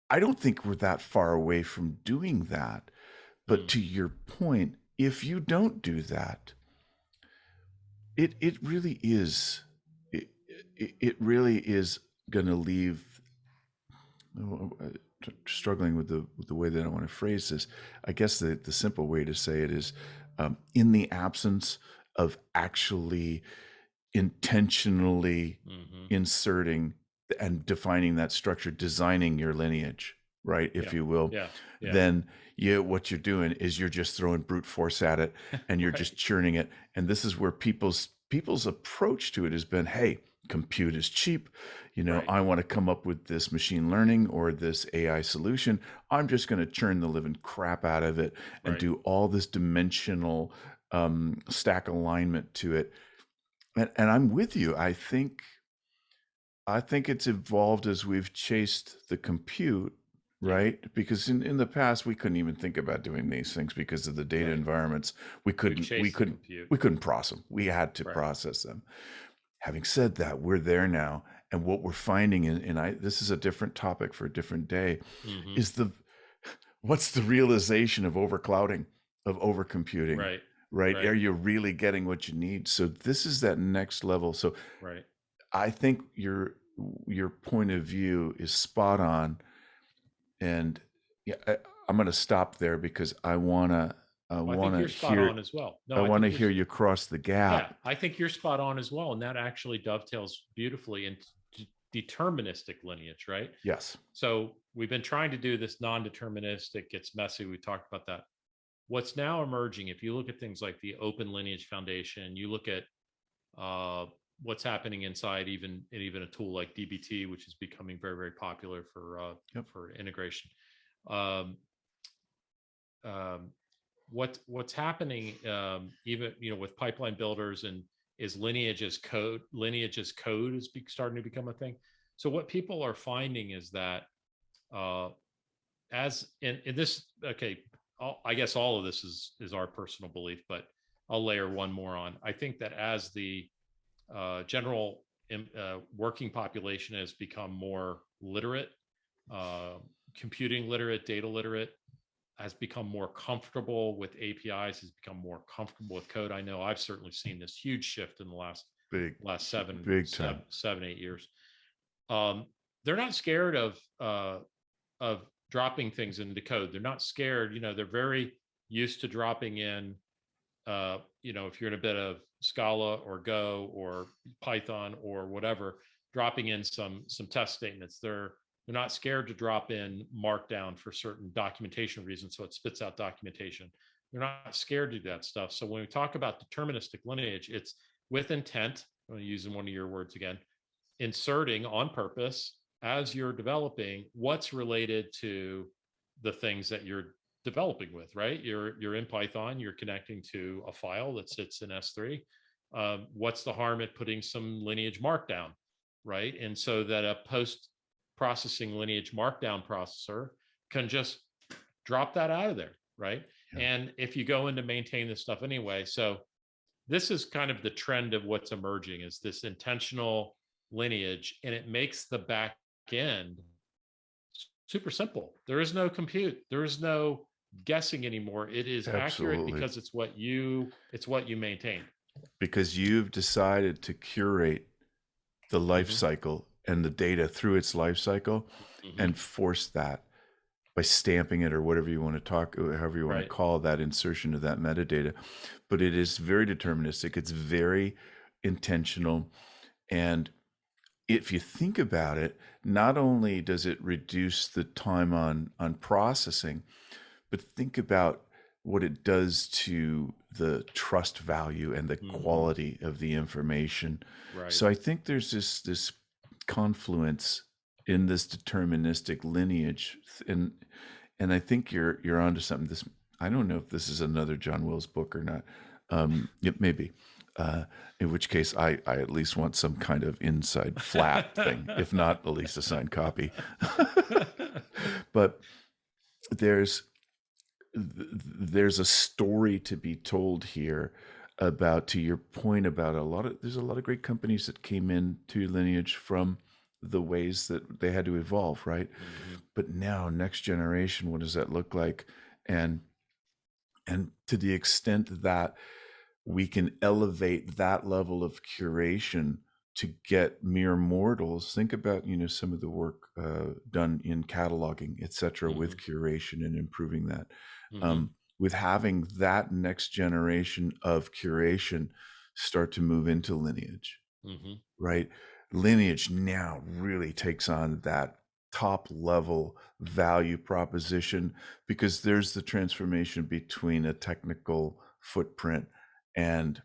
I don't think we're that far away from doing that. But to your point, if you don't do that, it really is, it really is going to leave, struggling with the way that I want to phrase this. I guess the simple way to say it is, in the absence of actually intentionally inserting and defining that structure, designing your lineage, right, if you will, then what you're doing is you're just throwing brute force at it, and you're just churning it. And this is where people's approach to it has been, hey, compute is cheap. I want to come up with this machine learning or this AI solution. I'm just going to churn the living crap out of it and do all this dimensional stack alignment to it. And I'm with you. I think it's evolved as we've chased the compute, Yeah. right? Because in the past we couldn't even think about doing these things because of the data Right. environments. We We've couldn't we chased the couldn't compute. we couldn't process them. We had to Right. process them. Having said that, we're there now, and what we're finding, and I this is a different topic for a different day, Hmm. is the what's the realization of overclouding, of overcomputing, Right. right? Right. Are you really getting what you need? So this is that next level. So Right. I think your point of view is spot on, and yeah, I'm going to stop there because I Well, I want think to you're spot hear on as well. I No, I want think to you're, hear you cross the yeah, gap. I think you're spot on as well. And that actually dovetails beautifully into deterministic lineage, right? Yes. So we've been trying to do this non-deterministic, gets messy. We talked about that. What's now emerging, if you look at things like the Open Lineage Foundation, you look at uh, what's happening inside even a tool like DBT, which is becoming very, very popular Yep. for integration. Um, um, what's happening, even with pipeline builders, and is lineage as code is starting to become a thing. So what people are finding is that uh, as in this, okay, I guess all of this is our personal belief, but I'll layer one more on. I think that as the general working population has become more literate, uh, computing literate, data literate, has become more comfortable with APIs, has become more comfortable with code. I know I've certainly seen this huge shift in the Big, last big time. 7, 8 years. Um, they're not scared of dropping things into code. They're not scared. They're very used to dropping in. If you're in a bit of Scala or Go or Python or whatever, dropping in some test statements. They're not scared to drop in Markdown for certain documentation reasons, so it spits out documentation. They're not scared to do that stuff. So when we talk about deterministic lineage, it's with intent. I'm using one of your words again, inserting on purpose as you're developing what's related to the things that you're developing with, right? You're in Python, you're connecting to a file that sits in S3. What's the harm at putting some lineage markdown, right? And so that a post processing lineage markdown processor can just drop that out of there, right? Yeah. And if you go in to maintain this stuff anyway, so this is kind of the trend of what's emerging, is this intentional lineage, and it makes the back end super simple. There is no compute, there is no guessing anymore. It is accurate Absolutely. because it's what you maintain. Because you've decided to curate the life Hmm. cycle and the data through its life cycle Hmm. and force that by stamping it or whatever you want to talk, or however you want to Right. call that insertion of that metadata. But it is very deterministic. It's very intentional. And if you think about it, not only does it reduce the time on processing, but think about what it does to the trust value and the Hmm. quality of the information. Right. So I think there's this confluence in this deterministic lineage, and I think you're onto something. This, I don't know if this is another John Wills book or not. It may be. In which case, I at least want some kind of inside flap thing, if not at least a signed copy. But there's there's a story to be told here about, to your point, about there's a lot of great companies that came into Lineage from the ways that they had to evolve, right? Hmm. But now, next generation, what does that look like? And to the extent that we can elevate that level of curation to get mere mortals, think about some of the work done in cataloging, etc., with Hmm. curation and improving that. Hmm. um, with having that next generation of curation start to move into Lineage, Hmm. right? Lineage now really takes on that top level value proposition, because there's the transformation between a technical footprint and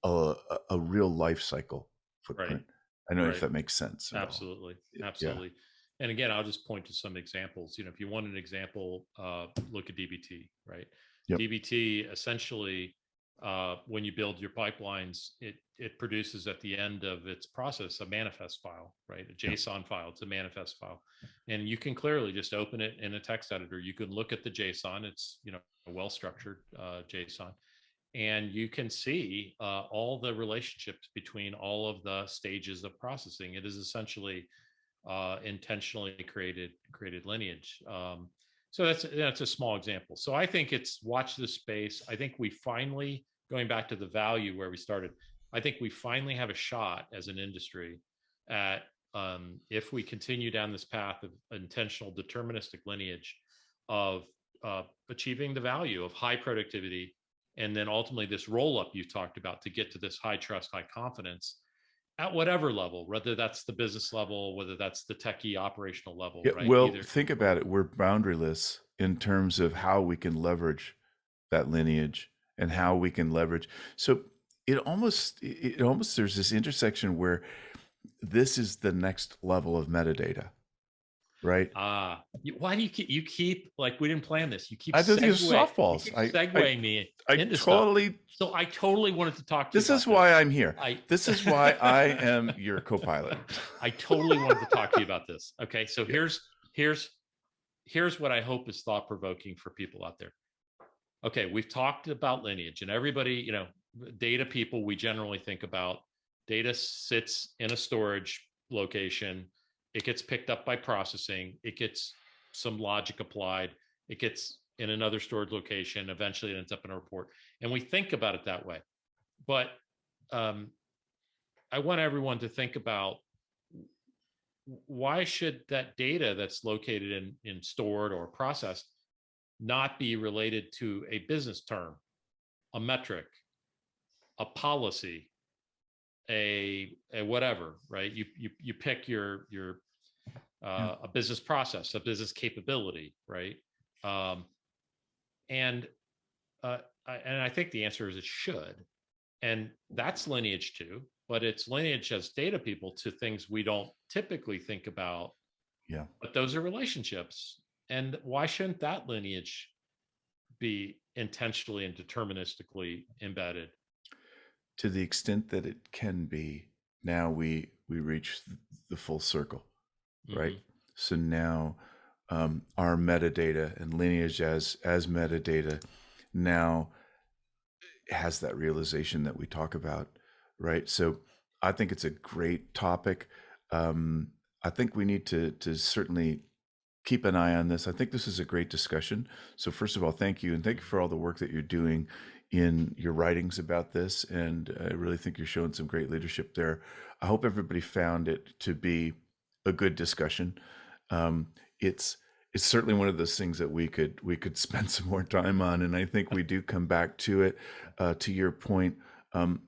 a, a real life cycle Right. footprint. I don't know if Right. that makes sense at all. Absolutely. Yeah. Absolutely. And again, I'll just point to some examples. If you want an example, look at DBT, right? Yep. DBT essentially when you build your pipelines, it produces at the end of its process a manifest file, right? A JSON file. It's a manifest file, and you can clearly just open it in a text editor. You can look at the JSON. It's a well-structured JSON, and you can see all the relationships between all of the stages of processing. It is essentially intentionally created lineage. So that's a small example. So I think it's watch this space. I think we finally, going back to the value where we started, I think we finally have a shot as an industry at if we continue down this path of intentional deterministic lineage of achieving the value of high productivity, and then ultimately this roll up you've talked about to get to this high trust, high confidence at whatever level, whether that's the business level, whether that's the techie operational level, Yeah, right? well, think about it. We're boundaryless in terms of how we can leverage that lineage and how we can leverage. So it almost there's this intersection where this is the next level of metadata, right? Why do you keep like, we didn't plan this? You keep I think it's softballs. segueing me into totally stuff. So I totally wanted to talk to you. This is why I'm here. This is why I am your co-pilot. I totally wanted to talk to you about this. Okay, so here's what I hope is thought-provoking for people out there. Okay, we've talked about lineage, and everybody, data people, we generally think about data sits in a storage location. It gets picked up by processing. It gets some logic applied. It gets in another storage location. Eventually it ends up in a report. And we think about it that way. But I want everyone to think about, why should that data that's located in stored or processed not be related to a business term, a metric, a policy, a whatever, right? You pick your a business process, a business capability, right? And I think the answer is it should, and that's lineage too. But it's lineage as data people to things we don't typically think about. Yeah. But those are relationships, and why shouldn't that lineage be intentionally and deterministically embedded? To the extent that it can be, now we reach the full circle, right? Mm-hmm. So now our metadata and lineage as metadata now has that realization that we talk about, right? So I think it's a great topic. I think we need to certainly keep an eye on this. I think this is a great discussion. So first of all, thank you. And thank you for all the work that you're doing in your writings about this. And I really think you're showing some great leadership there. I hope everybody found it to be a good discussion. It's certainly one of those things that we could spend some more time on. And I think we do come back to it. To your point,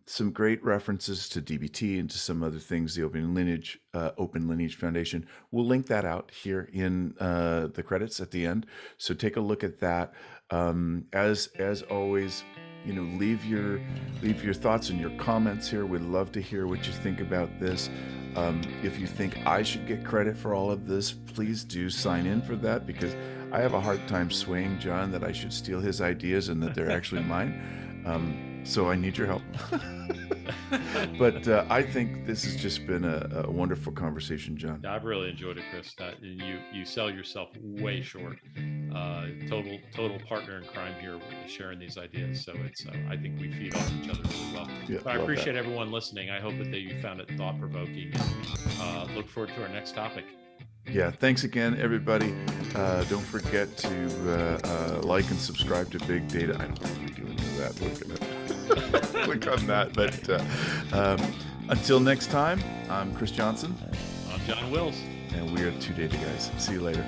some great references to DBT and to some other things, the Open Lineage Foundation. We'll link that out here in the credits at the end. So take a look at that. As always, leave your thoughts and your comments here. We'd love to hear what you think about this. If you think I should get credit for all of this, please do sign in for that, because I have a hard time swaying John that I should steal his ideas and that they're actually mine. So I need your help. But I think this has just been a wonderful conversation, John. I've really enjoyed it, Chris. You sell yourself way short. Total partner in crime here, sharing these ideas. So it's I think we feed off each other really well. Yeah, but I appreciate everyone listening. I hope that you found it thought-provoking, and look forward to our next topic. Yeah, thanks again, everybody. Don't forget to like and subscribe to Big Data. I don't know if we do any of that. We're going to click on that. But until next time, I'm Chris Johnson. I'm John Wills. And we are 2 Data Guys. See you later.